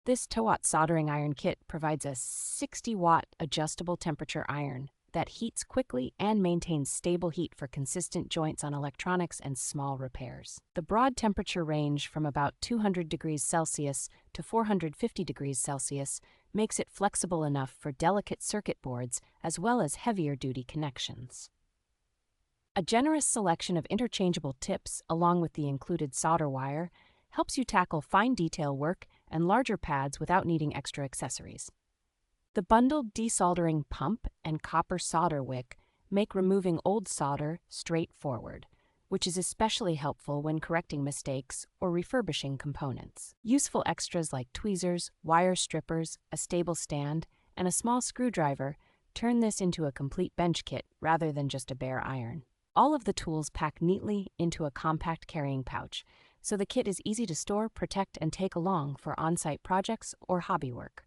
This TOWOT Soldering Iron Kit provides a 60-watt adjustable temperature iron that heats quickly and maintains stable heat for consistent joints on electronics and small repairs. The broad temperature range from about 200 degrees Celsius to 450 degrees Celsius makes it flexible enough for delicate circuit boards as well as heavier-duty connections. A generous selection of interchangeable tips along with the included solder wire helps you tackle fine detail work and larger pads without needing extra accessories. The bundled desoldering pump and copper solder wick make removing old solder straightforward, which is especially helpful when correcting mistakes or refurbishing components. Useful extras like tweezers, wire strippers, a stable stand, and a small screwdriver turn this into a complete bench kit rather than just a bare iron. All of the tools pack neatly into a compact carrying pouch, so the kit is easy to store, protect, and take along for on-site projects or hobby work.